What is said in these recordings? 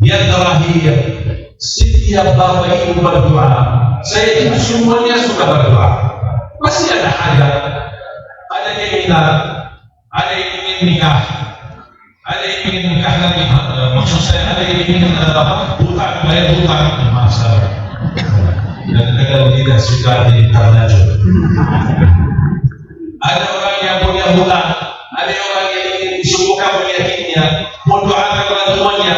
Yang terakhir, setiap bapak ibu berdoa, saya itu semuanya suka berdoa. Pasti ada hajat, ada keinginan, ada yang ingin nikah, ada yang ingin nikah lagi, maksud saya ada yang ingin hutang, bayar hutang, masalah. Dan kalau tidak suka jadi karena ada orang yang punya hutang, ada orang yang ingin disembuhkan penyakitnya, mendoakan orang tuanya,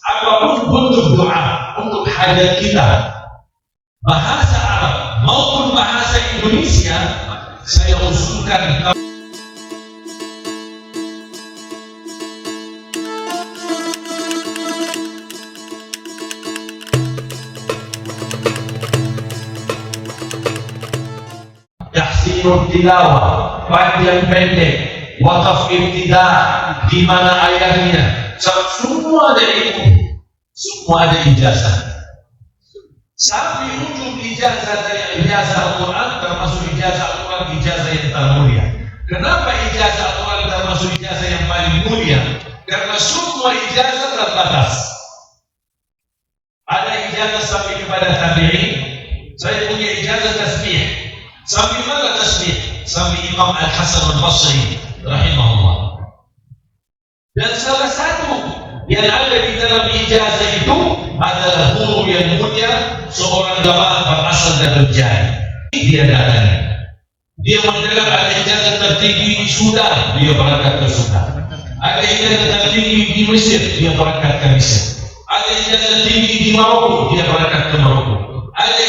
apapun bentuk doa untuk hajat kita, bahasa Arab maupun bahasa Indonesia, saya usulkan. Tahsinul tilawah, panjang pendek, wakaf ibtidah, di mana ayahnya, semua ada ilmu, semua ada ijazah. Sampai ujung ijazah dari ijazah Al-Quran termasuk ijazah Al-Quran, ijazah yang termulia. Kenapa ijazah Al-Quran termasuk ijazah yang paling mulia? Karena semua ijazah terbatas. Ada ijazah sampai kepada tabi'in. Saya punya ijazah tasbih. Sampai mana tasbih? Sampai Imam Al-Hasan Al-Basri rahimahullah. Dan salah satu yang ada di dalam ijazah itu adalah guru yang mulia, seorang jamaah berasal dari Jai. Dia datang. Dia mendengar ada ijazah tertinggi di Sudan, dia berangkat ke Sudan. Ada ijazah tertinggi di Mesir, dia berangkat ke Mesir. Ada ijazah tinggi di Maroko, dia berangkat ke Maroko. Ada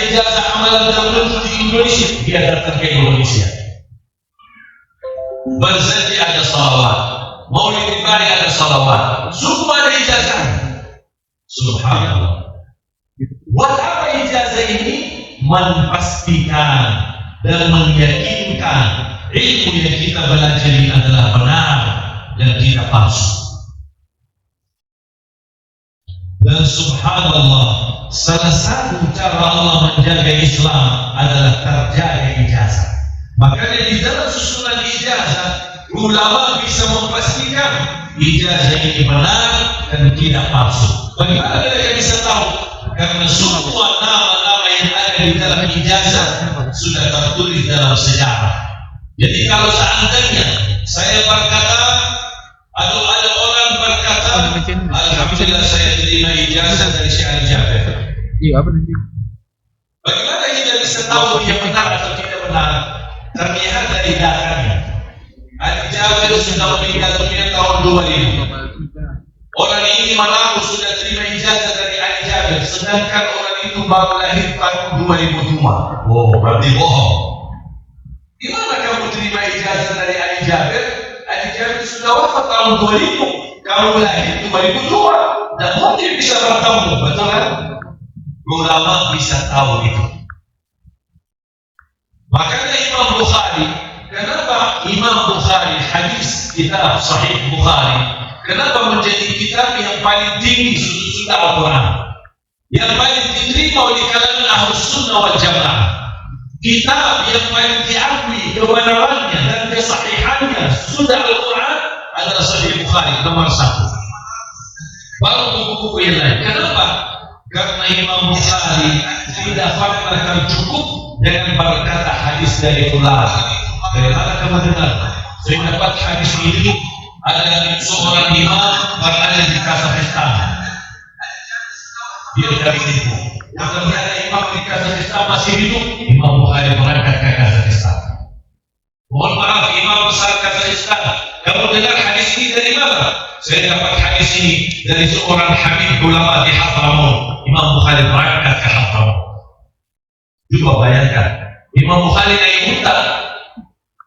ijazah amalan tertentu di Indonesia, dia datang ke Indonesia. Berzanji ada salawat, Maulid Ibadah ada salawat, semua ada ijazah. Subhanallah. Buat apa ijazah ini? Memastikan dan meyakinkan ilmu yang kita belajar ini adalah benar dan tidak palsu. Dan subhanallah, salah satu cara Allah menjaga Islam adalah terjaga ijazah. Makanya di dalam susunan ijazah, ulama bisa memastikan ijazah ini benar dan tidak palsu. Bagaimana mereka bisa tahu? Karena semua nama-nama yang ada di dalam ijazah sudah tertulis dalam sejarah. Jadi kalau seandainya saya berkata, atau ada orang berkata, alhamdulillah saya terima ijazah dari Syekh Ali Jabir. Iya, apa nanti? Bagaimana kita bisa tahu dia benar atau tidak benar? Terlihat dari datanya. Ali Jabir sudah meninggal dunia tahun 2000. Orang ini mengaku sudah terima ijazah dari Ali Jabir, sedangkan orang itu baru lahir tahun 2002. Oh, berarti bohong. Gimana kamu terima ijazah dari Ali Jabir? Ali Jabir sudah wafat tahun 2000, kamu lahir 2002, dan mungkin bisa bertemu, betul kan? Ulama bisa tahu itu. Makanya Imam Bukhari, kenapa Imam Bukhari hadis kitab Sahih Bukhari, kenapa menjadi kitab yang paling tinggi sudah Al-Quran, yang paling diterima oleh kalangan Ahlus Sunnah wal Jamaah, kitab yang paling diakui kebenarannya dan kesahihannya sudah Al-Quran adalah Sahih Bukhari nomor 1. Baru buku-buku yang lain. Kenapa? Karena Imam Bukhari tidak pernah cukup dengan berkata hadis dari fulan. Dari mana kamu dengar? Saya dapat hadis ini ada seorang imam berada di Kazakhstan. Dia dari situ. Kalau ada imam di Kazakhstan masih hidup, Imam Bukhari berangkat ke Kazakhstan. Mohon maaf, imam besar Kazakhstan, kamu dengar hadis ini dari mana? Saya dapat hadis ini dari seorang habib ulama di Hadramaut. Imam Bukhari berangkat ke Hadramaut. Coba bayangkan, Imam Bukhari naik unta,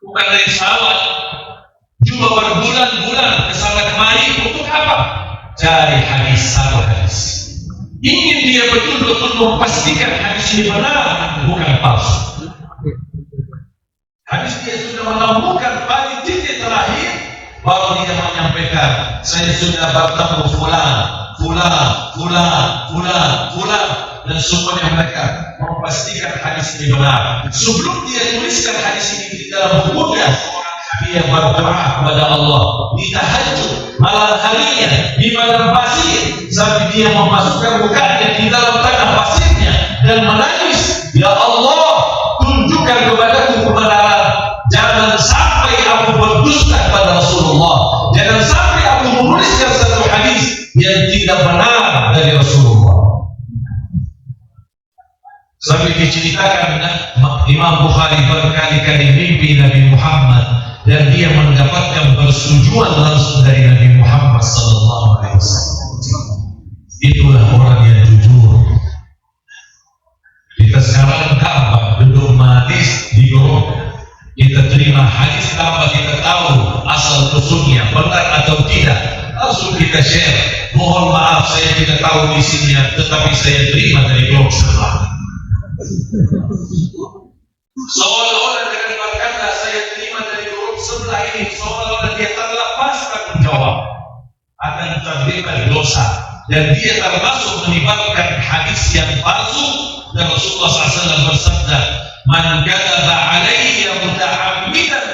bukan naik pesawat. Cuma berbulan-bulan ke sana kemari untuk apa? Cari hadis, satu hadis. Ingin dia betul-betul memastikan hadis ini benar, bukan palsu. Hadis dia sudah menemukan paling titik terakhir, baru dia menyampaikan, saya sudah bertemu fulan, dan semuanya mereka memastikan hadis ini benar. Sebelum dia tuliskan hadis ini di dalam bukunya, dia berdoa kepada Allah di tahajud malam harinya, di malam pasir, sampai dia memasukkan mukanya di dalam tanah pasirnya dan menangis, "Ya Allah, tunjukkan kepadaku kebenaran. Jangan sampai aku berdusta kepada Rasulullah. Jangan sampai aku menuliskan satu hadis yang tidak benar dari Rasulullah." Sampai diceritakan Imam Bukhari berkali-kali mimpi Nabi Muhammad dan dia mendapatkan persetujuan langsung dari Nabi Muhammad sallallahu alaihi wasallam. Itulah orang yang jujur. Kita sekarang gampang duduk manis di grup, kita terima hadis tanpa kita tahu asal usulnya benar atau tidak, langsung kita share. Mohon maaf saya tidak tahu isinya, tetapi saya terima dari grup sebelah. Seolah-olah dengan berkata saya terima dari grup sebelah ini, seolah-olah dia terlepas tanggung jawab akan terlibat dosa, dan dia termasuk menyebarkan hadis yang palsu. Dan Rasulullah SAW bersabda, "Man kadzaba alayya muta'ammidan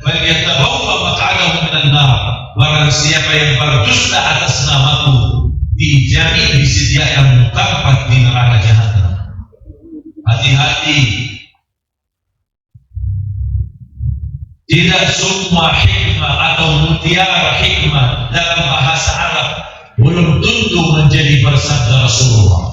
falyatabawwa maq'adahu minan nar." Barang siapa yang berdusta atas namaku, dijamin disediakan tempat di neraka jahanam. Hati-hati. Tidak semua hikmah atau mutiara hikmah dalam bahasa Arab belum tentu menjadi bersabda Rasulullah.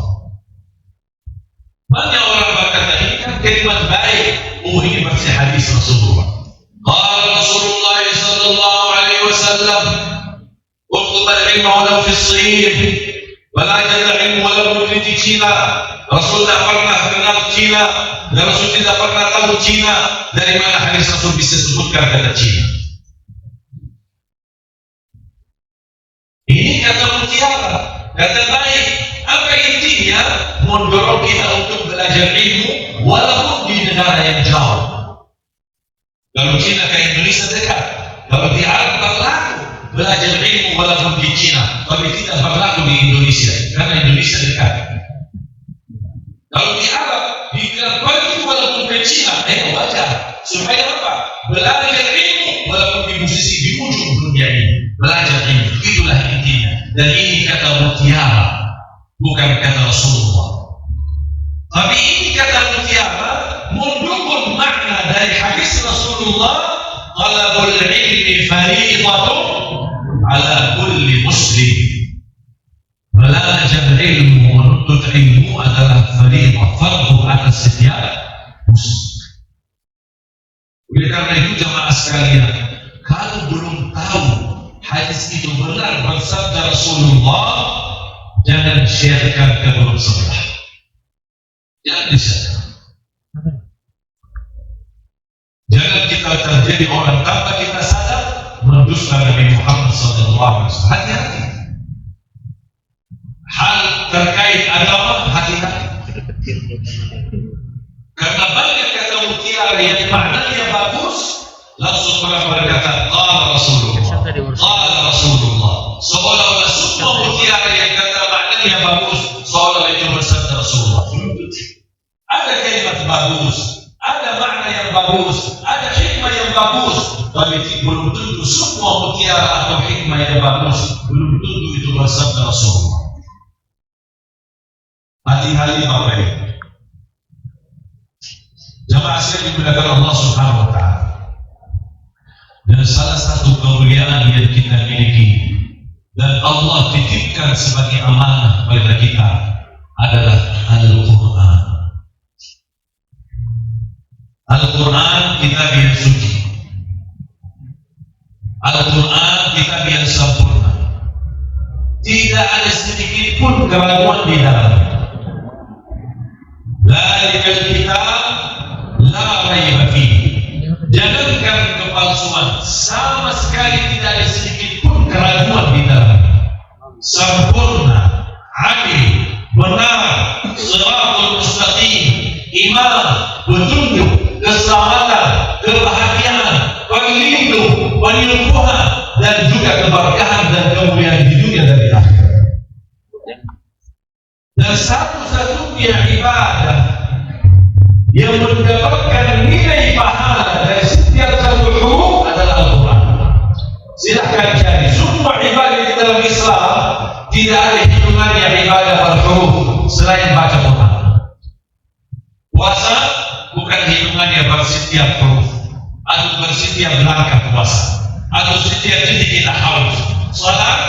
Banyak orang berkata ini kan kalimat baik. Oh, ini masih hadis Rasulullah. Qala Rasulullah sallallahu alaihi wasallam, "Utlub al-ilma walau fi as-sir, belajar ilmu walaupun di Cina." Rasul tidak pernah kenal Cina, dan Rasul tidak pernah tahu Cina. Dari mana hadis Rasul bisa sebutkan kata Cina? Ini kata mutiara, kata baik. Apa intinya? Mendorong kita untuk belajar ilmu walaupun di negara yang jauh. Kalau Cina ke Indonesia dekat, kalau di Arab berlaku belajar ilmu walaupun di Cina, tapi tidak berlaku di Indonesia karena Indonesia dekat. Kalau di Arab dibilang pergi walaupun ke Cina, wajar. Supaya apa? Belajar ilmu walaupun di posisi di ujung dunia ini. Belajar ilmu, itulah intinya. Dan ini kata mutiara, bukan kata Rasulullah. Tapi ini kata mutiara mendukung makna dari hadis Rasulullah, "Talabul ilmi fariidatun ala kulli muslim." Belajar ilmu, menuntut ilmu adalah fariidah, fardu atas setiap muslim. Oleh karena itu jamaah sekalian, kalau belum tahu hadis itu benar bersabda Rasulullah, jangan sharekan ke grup sebelah. Jangan di-share. Jangan kita terjadi orang tanpa kita sadar mendusta Nabi Muhammad SAW. Hati-hati. Hal terkait agama, hati-hati. Karena banyak kata mutiara yang maknanya bagus, langsung orang berkata, "Qala Rasulullah, qala Rasulullah." Seolah-olah semua mutiara yang kata maknanya bagus, seolah-olah itu bersabda Rasulullah. Ada kalimat bagus, ada makna yang bagus, ada hikmah yang bagus, tapi belum tentu semua mutiara atau hikmah yang bagus belum tentu itu bersabda Rasulullah. Hati-hati Bapak Ibu. Jamaah sekalian dimuliakan Allah Subhanahu wa taala. Dan salah satu kemuliaan yang kita miliki dan Allah titipkan sebagai amanah kepada kita adalah Al-Quran. Al-Quran kitab yang suci. Al-Quran kitab yang sempurna. Tidak ada sedikit pun keraguan di dalamnya. Dzalikal kitab la raiba fihi. Jangankan kepalsuan, sama sekali tidak ada sedikit pun keraguan di dalamnya. Sempurna, adil, benar, shiratul mustaqim, iman, petunjuk, keselamatan, kebahagiaan, perlindung, penyembuhan, dan juga keberkahan dan kemuliaan di dunia dan di akhirat. Dan satu-satunya ibadah yang mendapatkan nilai pahala dari setiap satu huruf adalah Al-Quran. Silahkan cari semua ibadah di dalam Islam, tidak ada hitungan ibadah berhuruf selain baca Quran. Puasa bukan hitungannya bersetiap huruf atau bersetiap langkah puasa atau setiap detik kita haus. Salat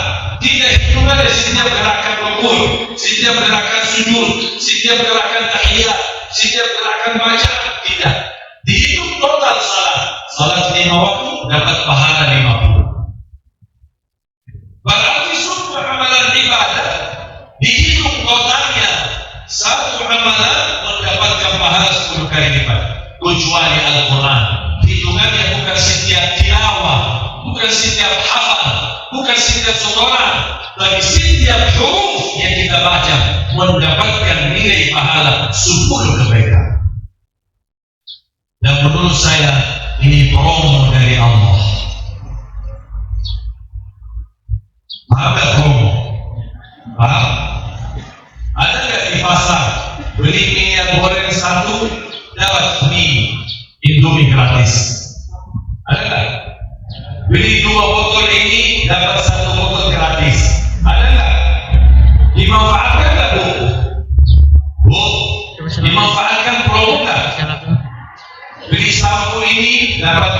tidak hitungannya setiap gerakan rukuk, setiap gerakan sujud, setiap gerakan tahiyat, setiap gerakan baca, tidak. Dihitung total salat. Salat 5 waktu dapat pahala 50. Berarti semua amalan ibadah dihitung totalnya. Satu amalan mendapatkan pahala 10 kali lipat. Kecuali Al-Quran. Hitungannya bukan setiap tilawah, bukan setiap hafal, bukan setiap setoran, tapi setiap huruf yang kita baca mendapatkan nilai pahala 10 kebaikan. Dan menurut saya ini promo dari Allah. Paham gak promo? Paham? Ada gak di pasar beli minyak goreng 1 dapat mie Indomie gratis? Ada gak? Beli 2 botol ini dapat 1 botol gratis? Ada gak? Dimanfaatkan gak Bu? Bu, dimanfaatkan promo gak? Beli sampo ini dapat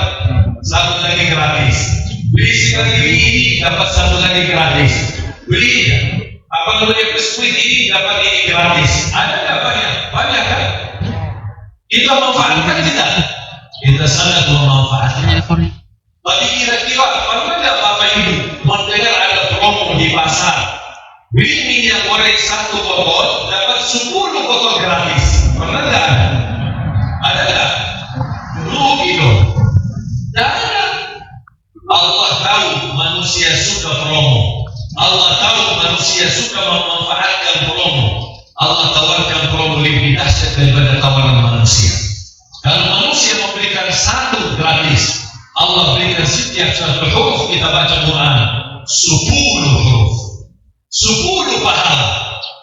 1 lagi gratis. Beli sikat gigi ini dapat 1 lagi gratis. Beli biskuit ini dapat ini gratis. Ada nggak banyak? Banyak kan? Kita manfaatkan tidak? Kita sangat memanfaatkan. Tapi kira-kira pernah nggak Bapak Ibu mendengar ada promo di pasar? Beli minyak goreng 1 botol dapat 10 botol gratis. Pernah nggak? Ada nggak? Rugi dong. Tidak ada. Allah tahu manusia suka promo. Allah tahu manusia suka memanfaatkan promo. Allah tawarkan promo lebih dahsyat daripada tawaran manusia. Kalau manusia memberikan 1 gratis, Allah berikan setiap 1 huruf kita baca Quran 10 huruf, 10 pahala.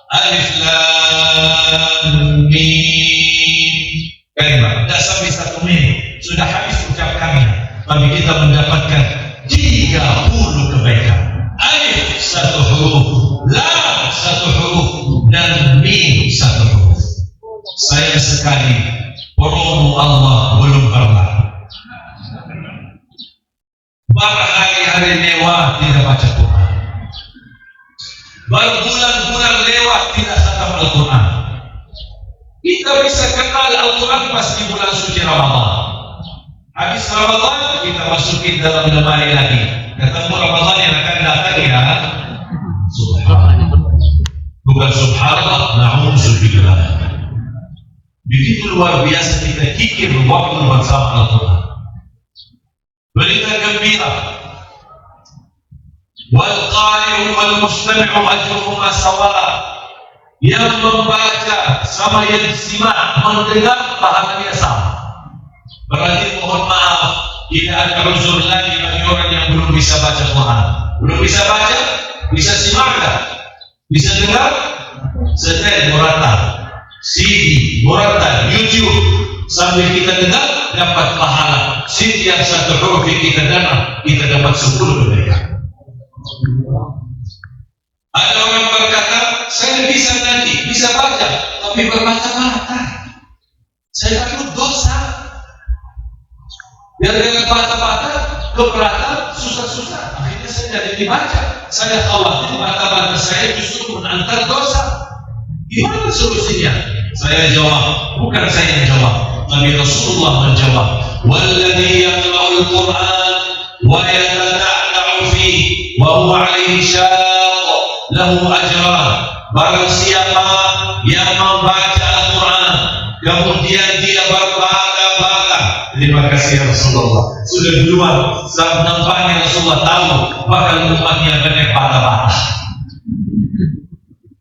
Alif Lam Mim. Kalimat tidak sampai 1 menit sudah habis ucapkannya, tapi kita mendapatkan 30 kebaikan. Alif 1 huruf, Lam 1 huruf, dan Mim 1 huruf. Sayang sekali promo Allah belum pernah. Berhari-hari lewat tidak baca Quran, berbulan-bulan lewat tidak khatam Al-Quran. Kita bisa kenal Al-Quran pas di bulan suci Ramadan. Habis Ramadan kita masukin dalam lemari lagi. Ketemu Ramadan yang akan datang ya. Subhanallah. Bukan subhanallah, na'udzubillah. Begitu luar biasa kita kikir waktu bersama Al-Quran. Berita gembira. Wal qari'u wal mustami'u ajruhuma sawa. Yang membaca sama yang disimak mendengar pahalanya sama. Berarti mohon maaf, tidak ada uzur lagi bagi orang yang belum bisa baca Quran. Belum bisa baca, bisa simak tak? Bisa dengar? Setel muratal, CD muratal, YouTube sambil kita dengar dapat pahala. Setiap 1 huruf yang kita dengar kita dapat 10 kebaikan. Ada orang berkata, saya bisa nanti, bisa baca, tapi bermata-mata. Saya takut dosa. Biar dengan mata-mata, keberatan, susah-susah. Akhirnya saya jadi dibaca. Saya khawatir mata-mata saya justru mengantar dosa. Gimana solusinya? Saya jawab, bukan saya yang jawab, tapi Rasulullah menjawab. Walladhi yaqra'ul Qur'an wa yatata'na'u fihi wa huwa 'alaihi syaq lahu ajran. Barang siapa yang membaca Al-Quran kemudian dia berbangga-bangga. Terima kasih ya Rasulullah. Sudah duluan nampaknya Rasulullah tahu bakal umatnya banyak bata-bata.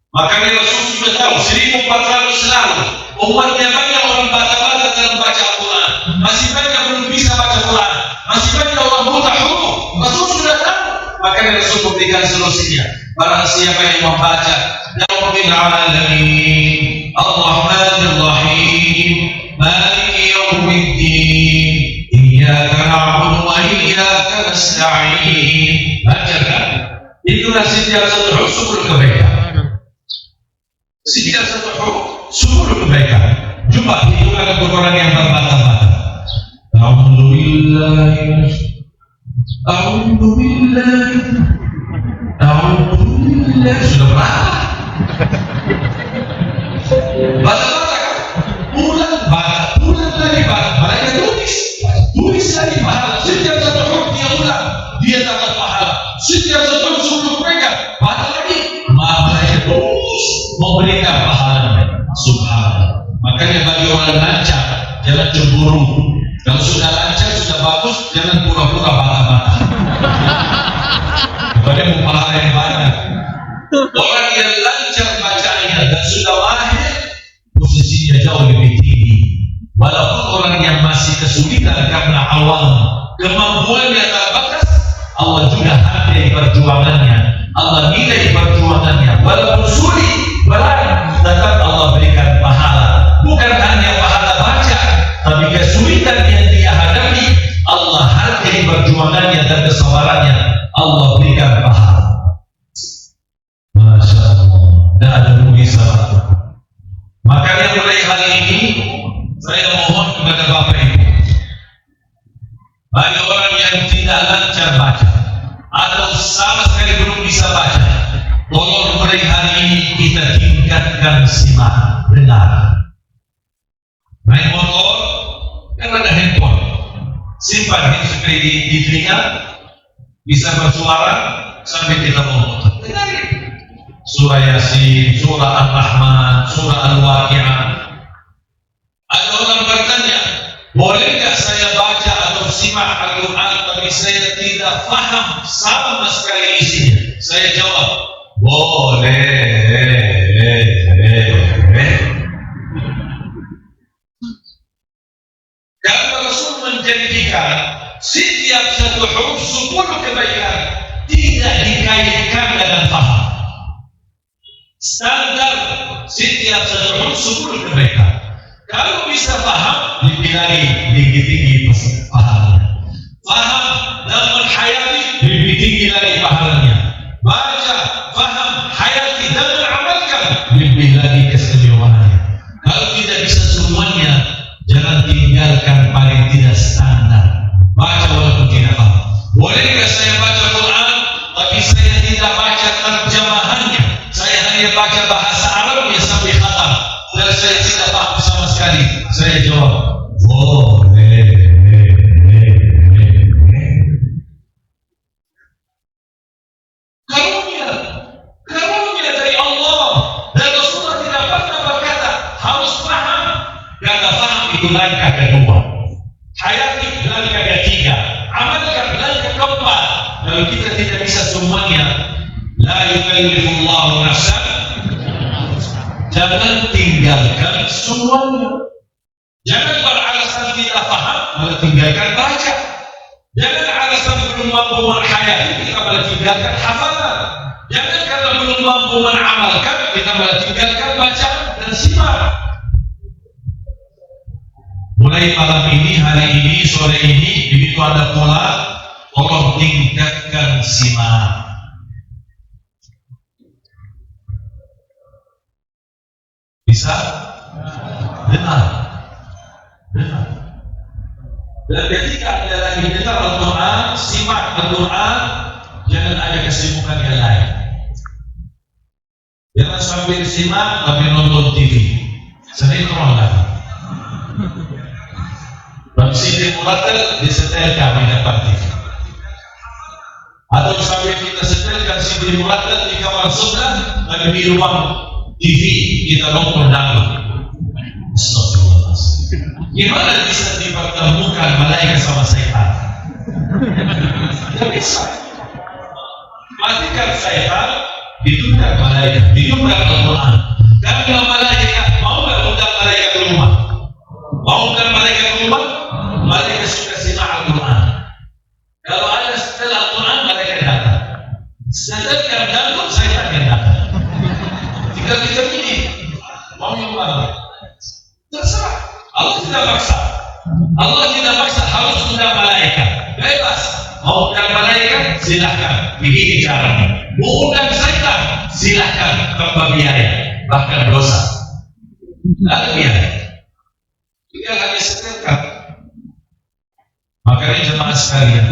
Makanya Rasul sudah tahu 1400 lalu umatnya banyak orang bata-bata dalam baca Al-Quran. Masih banyak belum bisa baca Quran. Masih banyak orang buta huruf. Rasul sudah tahu. Makanya Rasul memberikan solusinya. Barang siapa yang membaca Rabbil Alamin Ar-Rahmanir Rahim Maliki Yawmiddin Iyyaka na'budu wa iyyaka nasta'in. Baca kan? Itulah setiap 1 huruf 10 kebaikan. A'udzubillah, a'udzubillah. Sudah berapa? Baca-baca kan? Pulang lagi baca. Mereka tulis lagi pahala. Setiap satu huruf dia ulang, dia dapat pahala. Setiap satu huruf mereka baca lagi, mereka terus memberikan pahala. Subhanallah. Makanya bagi orang lancar, jangan cemburu. Kalau sudah lancar, sudah bagus, jangan pura-pura bata-bata. Kepada pahala yang banyak. Orang yang lancar bacanya dan sudah mahir, posisinya jauh lebih tinggi. Walaupun orang yang masih kesulitan karena awal kemampuannya terbatas, Allah juga hargai perjuangannya. Allah nilai perjuangannya. Walaupun sulit, berat, tetap Allah berikan pahala. Bukan hanya pahala baca, tapi kesulitan yang dia hadapi, Allah hargai perjuangannya dan kesabarannya. Allah berikan pahala. Masya Allah, tidak ada rugi sahabat. Makanya mulai hari ini saya mohon kepada Bapak Ibu, bagi orang yang tidak lancar baca atau sama sekali belum bisa baca, tolong mulai hari ini kita tingkatkan simak benar. Main motor kan ada handphone, simpan handsfree di telinga, bisa bersuara sampai kita mau motor. Dengarin surah Yasin, surah Al-Rahman, surah Al-Waqi'ah. Ada orang bertanya, boleh nggak saya baca atau simak Al-Quran tapi saya tidak faham sama sekali isinya? Saya jawab, boleh. Karena Rasul menjanjikan setiap satu huruf 10 kebaikan, tidak dikaitkan dengan faham. Standar setiap satu huruf 10 kebaikan. Kalau bisa paham, lebih lagi tinggi pahalanya. Paham dalam hayati, lebih tinggi lagi pahalanya. Baca, paham, hayati dan beramalkan, lebih lagi kesempatannya. Kalau tidak bisa semuanya, jangan tinggalkan paling tidak standar. Baca walaupun tidak paham. Bolehkah saya baca Quran, tapi saya tidak baca terjemahannya? Saya hanya baca bahasa Arabnya sampai khatam, dan saya tidak paham sama sekali. Saya jawab, boleh. Karunia dari Allah, dan Rasulullah tidak pernah berkata harus paham. Karena paham itu langkah kedua, hayati langkah ketiga, amalkan langkah keempat. Kalau kita tidak bisa semuanya, la yukallifullahu nafsan, jangan tinggalkan semuanya. Jangan beralasan tidak paham, malah tinggalkan baca. Jangan alasan belum mampu menghayati, kita malah tinggalkan hafalan. Jangan karena belum mampu mengamalkan, kita malah tinggalkan baca dan simak. Mulai malam ini, hari ini, sore ini, begitu ada pola, tolong tingkatkan simak. Bisa? Dengar. Dan ketika ada lagi dengar Al-Quran, simak Al-Quran, jangan ada kesibukan yang lain. Jangan sambil simak tapi nonton TV, sinetron lagi. Bang Sidi Muratel disetelkan di depan TV, atau sambil kita setelkan Sidi Muratel di kamar sebelah, tapi di ruang TV kita nonton dangdut. Astagfirullahaladzim. Gimana bisa dipertemukan malaikat sama setan? Tidak bisa. Matikan setan, ditunda malaikat, ditunda Al-Quran. Karena malaikat mau nggak undang malaikat ke rumah? Mau undang malaikat ke rumah? Malaikat suka simak Al-Quran. Kalau ada setelah Al-Quran, malaikat datang. Sedangkan dangdut, setan yang datang. Tinggal kita pilih, mau yang mana? Terserah. Allah tidak maksa. Allah tidak maksa harus undang malaikat. Bebas. Mau undang malaikat, silahkan. Begini caranya. Mau undang setan, silahkan. Tanpa biaya, bahkan dosa. Tidak ada biaya. Tinggal hanya setelkan. Makanya jemaah sekalian,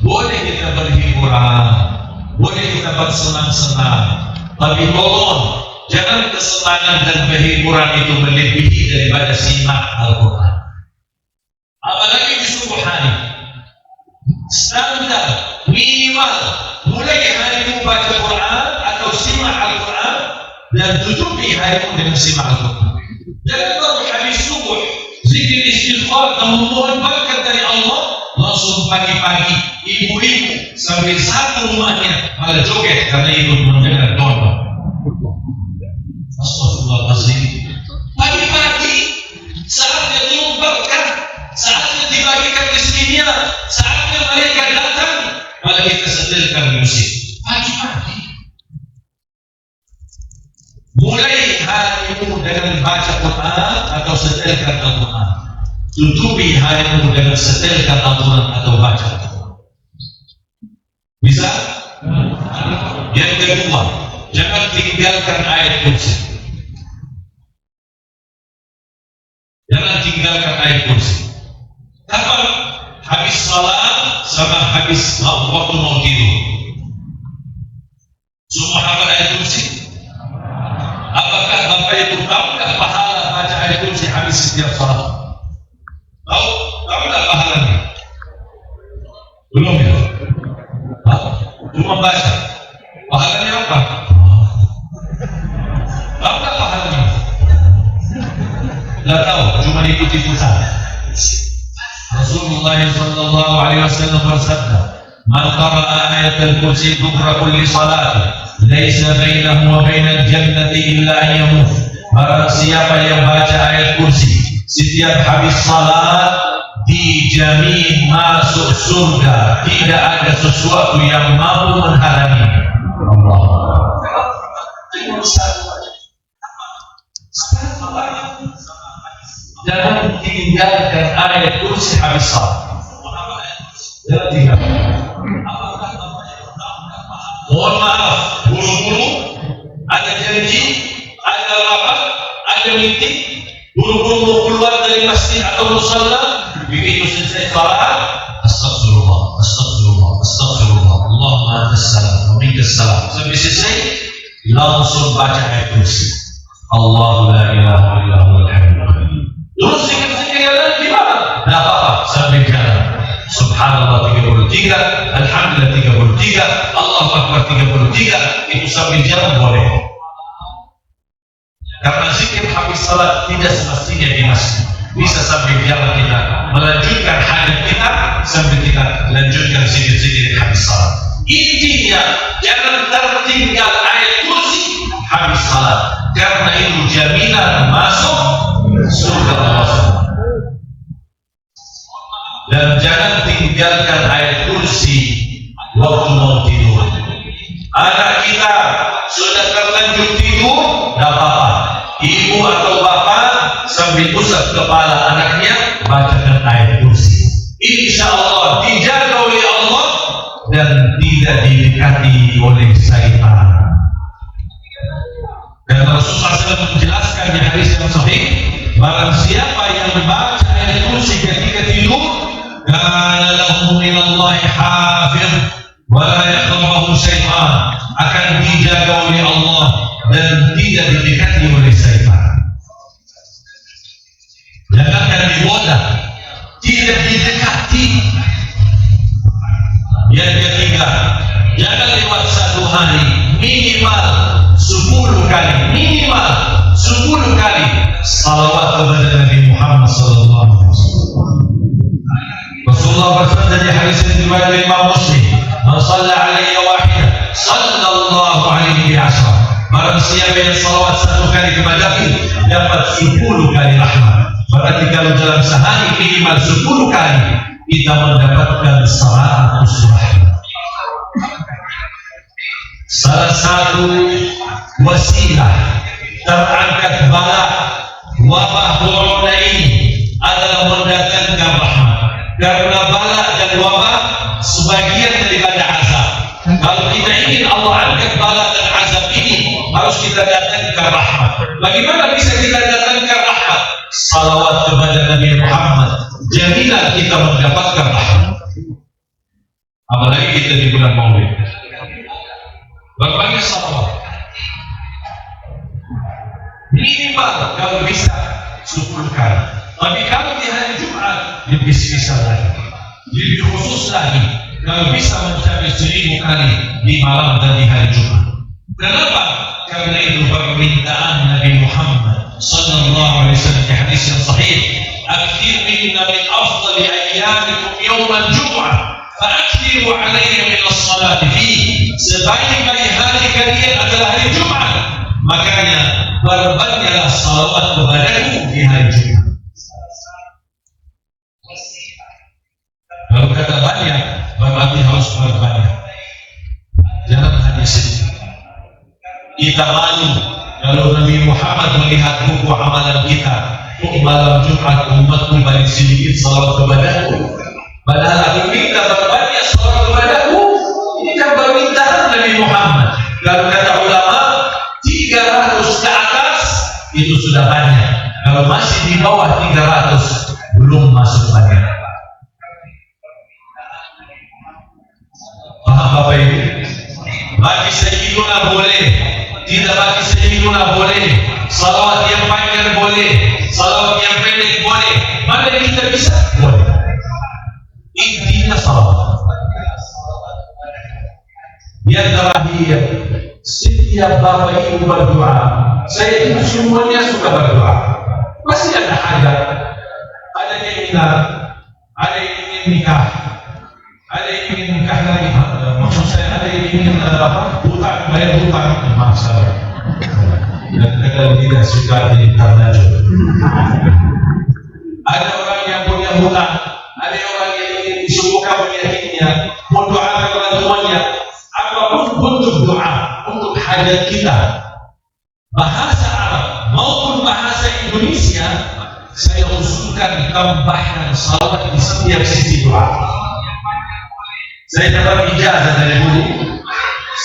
boleh kita berhiburan, boleh kita bersenang-senang, tapi tolong jangan kesenangan dan kehiburan itu melebihi daripada simak Al-Quran. Apalagi di subuh hari, standar minimal mulai harimu baca Quran atau simak Al-Quran dan tutupi harimu dengan simak Al-Quran. Jangan baru habis subuh zikir istighfar dan memohon berkat dari Allah, langsung pagi-pagi ibu-ibu sambil satu rumahnya malah joget karena ikut mendengar doa. Astagfirullahaladzim. Pagi-pagi saatnya turun berkat, saatnya dibagikan rezekinya, saatnya mereka datang, malah kita setelkan musik. Pagi-pagi mulai harimu dengan baca Quran atau setelkan Al-Quran. Tutupi harimu dengan setelkan Al-Quran atau baca Al-Quran. Bisa? Yang kedua, jangan tinggalkan ayat kursi. Jangan tinggalkan ayat kursi. Kapan? Habis salat sama habis waktu mau tidur. Semua hafal ayat kursi. Apakah Bapak Ibu tahukah pahala baca ayat kursi habis setiap salat? Tahu? Tahu tak pahalanya? Belum ya? Cuma baca. Pahalanya apa? Tahu tak pahalanya? Tidak tahu, cuma ikuti pusat. Rasulullah sallallahu alaihi wasallam bersabda, "Man qara'a ayatul kursi dubra kulli salat, laisa bainahu wa bainal jannati illa an yamut." Barang siapa yang baca ayat kursi setiap habis salat, dijamin masuk surga, tidak ada sesuatu yang mampu menghalangi. Allah. Jangan tinggalkan ayat kursi habis salat. Jangan tinggalkan. Mohon maaf, buru-buru, ada janji, ada rapat, ada meeting, buru-buru mau keluar dari masjid atau musalla, begitu selesai salat, astagfirullah, astagfirullah, astagfirullah, Allahumma antas salam, wa minkas salam. Sampai selesai, langsung baca ayat kursi. Allahu la ilaha illa huwal hayyul qayyum. Terus zikir-zikir yang lain gimana? Tidak apa-apa, sambil jalan. Subhanallah 33, Alhamdulillah 33, Allahu Akbar 33, itu sambil jalan boleh. Karena zikir habis salat tidak semestinya di masjid. Bisa sambil jalan kita melanjutkan hajat kita sambil kita lanjutkan zikir-zikir habis salat. Intinya jangan tertinggal ayat kursi habis salat, karena itu jaminan masuk surga Allah. Dan jangan tinggalkan ayat kursi waktu mau tidur. Anak kita sudah terlanjur tidur, tidak apa-apa. Ibu atau bapak sambil usap kepala anaknya, bacakan ayat kursi. Insya Allah dijaga oleh Allah dan tidak didekati oleh syaitan. Dan Rasulullah SAW menjelaskan di hadis yang sahih, barang siapa yang membaca ayat kursi ketika tidur, kana lahu minallahi hafiz wa la yaqrabuhu syaitan, akan dijaga oleh Allah dan tidak didekati oleh syaitan. Jangankan digoda, tidak didekati. Yang ketiga, jangan lewat satu hari minimal 10 kali, minimal 10 kali salawat kepada Nabi Muhammad sallallahu alaihi wasallam. Rasulullah bersabda di hadis yang diriwayatkan oleh Imam Muslim, "Man shalla alayya wahidah, sallallahu alaihi bi ashra." Barang siapa yang salawat satu kali kepadaku dapat 10 kali rahmat. Berarti kalau dalam sehari minimal 10 kali kita mendapatkan 100 rahmat. Salah satu wasilah terangkat bala wabah corona ini adalah mendatangkan rahmat. Karena bala dan wabah sebagian daripada azab. Kalau kita ingin Allah angkat bala dan azab ini, harus kita datangkan rahmat. Bagaimana bisa kita datangkan rahmat? Salawat kepada Nabi Muhammad, jaminan kita mendapatkan rahmat. Apalagi kita di bulan Maulid. Berbagai salawat. Minimal kalau bisa 10 kali. Tapi kalau di hari Jumat lebih spesial lagi, lebih khusus lagi. Kalau bisa mencapai 1000 kali di malam dan di hari Jumat. Kenapa? Karena itu permintaan Nabi Muhammad sallallahu alaihi wasallam di hadis yang sahih, "Aktsiru inna min afdali ayyamikum yawmal jum'ah, fa'aktsiru 'alayya min as-salati fihi." Sebaik-baik hari kalian adalah hari Jumat, makanya berbanyaklah salawat kepadaku di hari Jumat. Kalau kata banyak, berarti harus berbanyak. Jangan hanya sedikit. Kita malu kalau Nabi Muhammad melihat buku amalan kita, malam Jumat umatku paling sedikit salawat kepadaku. Padahal aku minta berbanyak salawat kepadaku. Ini kan permintaan Nabi Muhammad. Kalau kata ulama 300 ke atas itu sudah banyak. Kalau masih di bawah 300 belum masuk banyak. Paham Bapak Ibu? Bagi Sayyiduna boleh, tidak bagi Sayyiduna boleh. Salawat yang panjang boleh, salawat yang pendek boleh. Mana yang kita bisa? Boleh. Intinya salawat. Yang terakhir, setiap Bapak Ibu berdoa, saya itu semuanya suka berdoa. Pasti ada hajat, ada keinginan, ada yang ingin nikah, ada yang ingin nikah lagi. Maksud saya ada yang ingin hutang, bayar hutang. Maaf saya. Dan kalau tidak suka diinternet. Ada orang yang punya hutang, ada orang yang ingin disembuhkan penyakitnya, mendoakan orang tuanya. Apapun bentuk doa untuk hajat kita, bahasa Arab maupun bahasa Indonesia, saya usulkan tambahkan salawat di setiap sisi doa. Saya dapat ijazah dari guru,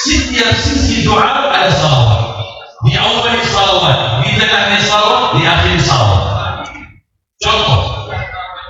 setiap sisi doa ada salawat. Di awal salawat, di tengahnya salawat, di akhir salawat. Contoh,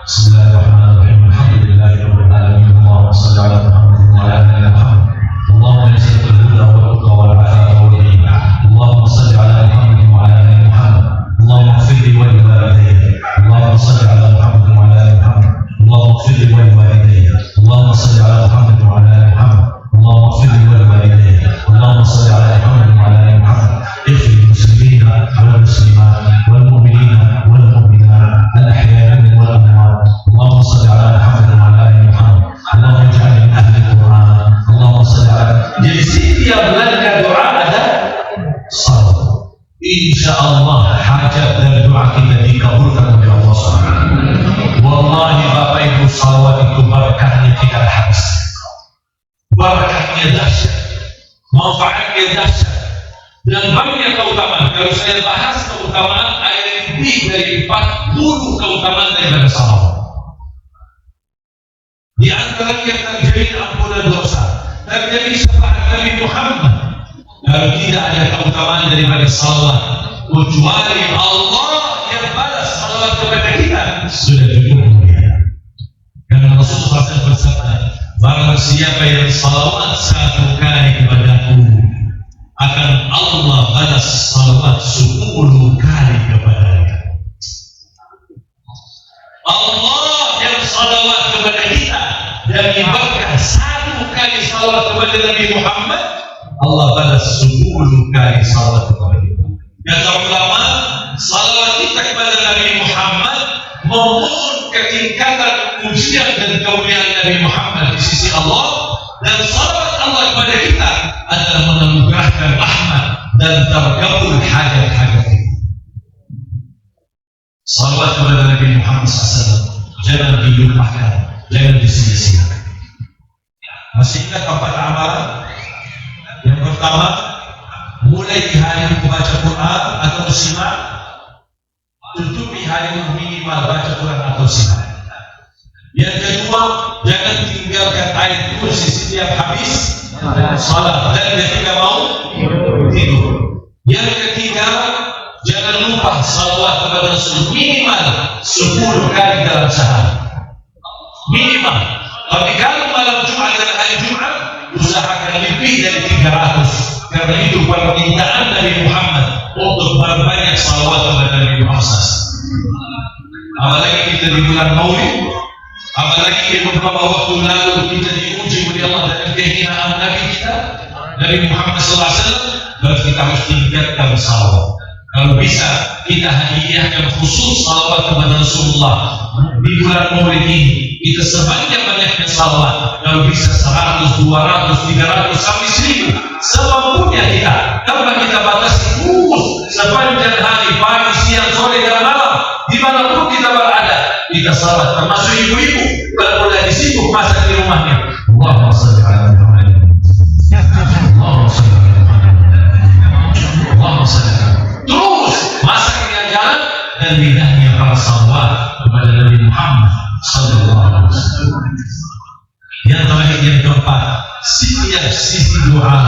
Bismillahirrahmanirrahim. Alhamdulillahirabbil alamin. Allahumma shalli ala Muhammad wa ala ali Muhammad. Allahumma yassir al-huda wal tuqa wal afaa wal ghina. Allahumma shalli ala Muhammad wa ala ali Muhammad. Allahumma ighfir li wa li walidayya. Allahumma shalli ala Muhammad wa ala ali Muhammad. Allahumma ighfir li wa li walidayya. Allahumma shalli ala Muhammad wa ala ali Muhammad. Allahumma ighfir li wa li walidayya. Allahumma shalli ala Muhammad wa ala ali Muhammad. اغفر للمسلمين والمسلمات والمؤمنين والمؤمنات الأحياء والأموات. اللهم صل على محمد وعلى آل محمد. اللهم اجعلني من أهل القرآن. اللهم صل على. Jadi setiap langkah doa ada salawat. Insyaallah hajat dan doa kita dikabulkan oleh Allah Subhanahu. Wallahi Bapak Ibu, salawat itu barakahnya tidak habis. Barakahnya dahsyat, manfaatnya dahsyat. Dan banyak keutamaan. Kalau saya bahas keutamaan, ada lebih dari 40 keutamaan daripada salawat. Di antaranya terjadi ampunan dosa, terjadi syafaat Nabi Muhammad. Kalau tidak ada keutamaan daripada salawat, kecuali Allah yang balas salawat kepada kita, sudah cukup mulia. Karena Rasulullah SAW bersabda, barang siapa yang salawat 1 kali kepadaku, akan Allah balas salawat 10 kali kepadanya. Allah yang salawat kepada kita dan berkah 1 kali salawat kepada Nabi Muhammad, Allah balas 10 kali salawat kepada kita. Kata ulama, salawat kita kepada Nabi Muhammad memohon ketingkatan pujian dan kemuliaan Nabi Muhammad di sisi Allah, dan salawat Allah kepada kita adalah menganugerahkan rahmat dan terkabul hajat-hajat kita. Salawat kepada Nabi Muhammad SAW jangan dilupakan, jangan disia-siakan. Masih ingat 4 amalan? Yang pertama, mulai di hari membaca Quran atau simak, tutupi hari minimal baca Quran atau simak. Yang kedua, jangan tinggalkan ayat kursi setiap habis salat, dan ketika mau tidur. Yang ketiga, jangan lupa salawat kepada Rasul minimal 10 kali dalam sehari. Minimal. Tapi kalau malam Jumat dan hari Jumat, usahakan lebih dari 300. Karena itu permintaan Nabi Muhammad untuk berbanyak salawat kepada Nabi Muhammad. Apalagi kita di bulan Maulid, apalagi di beberapa waktu lalu kita diuji oleh Allah dengan kehinaan Nabi kita, Nabi Muhammad SAW, dan kita harus tingkatkan salawat. Kalau bisa kita hadiahkan khusus salawat kepada Rasulullah di bulan Maulid ini, kita sebanyak-banyaknya salawat. Kalau bisa 100, 200, 300 sampai 1000 semampunya kita. Tanpa kita batasi terus sepanjang hari, pagi, siang, sore dan malam, dimanapun kita berada, kita salawat. Termasuk ibu-ibu kalau mulai sibuk masak di rumahnya, Allahumma shalli ala Muhammad, Allahumma shalli ala Muhammad, Allahumma shalli ala Muhammad. Terus masaknya jalan dan lidahnya para salawat kepada Nabi Muhammad sallallahu alaihi wasallam. Yang terakhir, yang keempat, setiap sisi doa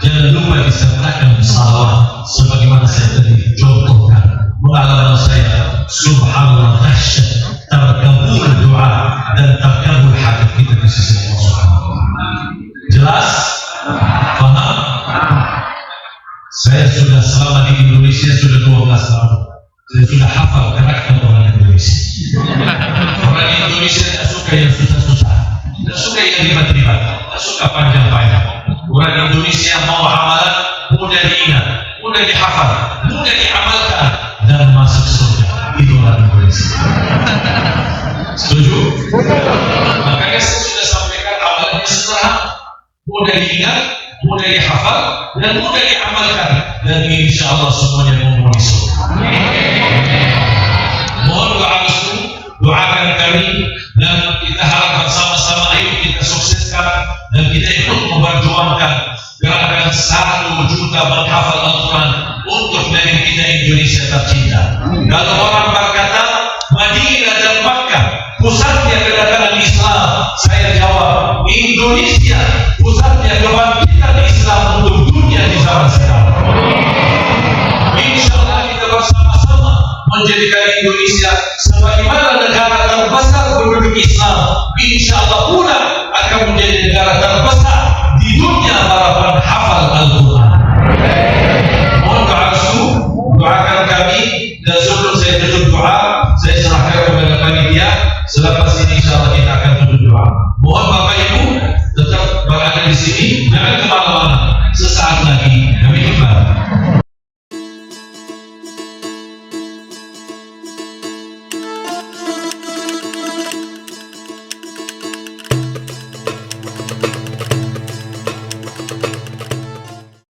jangan lupa disertakan salawat. Sebagaimana saya tadi contohkan pengalaman saya, subhanallah, dahsyat terkabul doa dan terkabul hajat kita di sisi Allah Subhanahu wa taala. Jelas? Paham? Saya sudah selama di Indonesia sudah 12 tahun. Saya sudah hafal karakter orang Indonesia. Orang Indonesia tidak suka yang susah-susah, tidak suka yang ribet-ribet, tidak suka panjang-panjang. Orang Indonesia mau amalan mudah diingat, mudah dihafal, mudah diamalkan, dan masuk surga. Itu orang Indonesia. Setuju? Makanya saya sudah sampaikan amalannya sederhana, mudah diingat, mudah dihafal, dan mudah diamalkan, dan insya Allah semuanya memenuhi surga. Mohon doa restu, doakan kami, dan kita harap bersama-sama ayo kita sukseskan dan kita ikut memperjuangkan gerakan 1 juta menghafal Al-Quran untuk negeri kita Indonesia tercinta. Kalau orang berkata Madinah dan Makkah pusatnya kedatangan Islam, saya jawab Indonesia pusatnya kebangkitan Islam untuk dunia di zaman sekarang. Insya Allah kita bersama-sama menjadikan Indonesia sebagaimana negara terbesar penduduk Islam. Insya Allah pula akan menjadi negara terbesar di dunia para penghafal Al-Quran.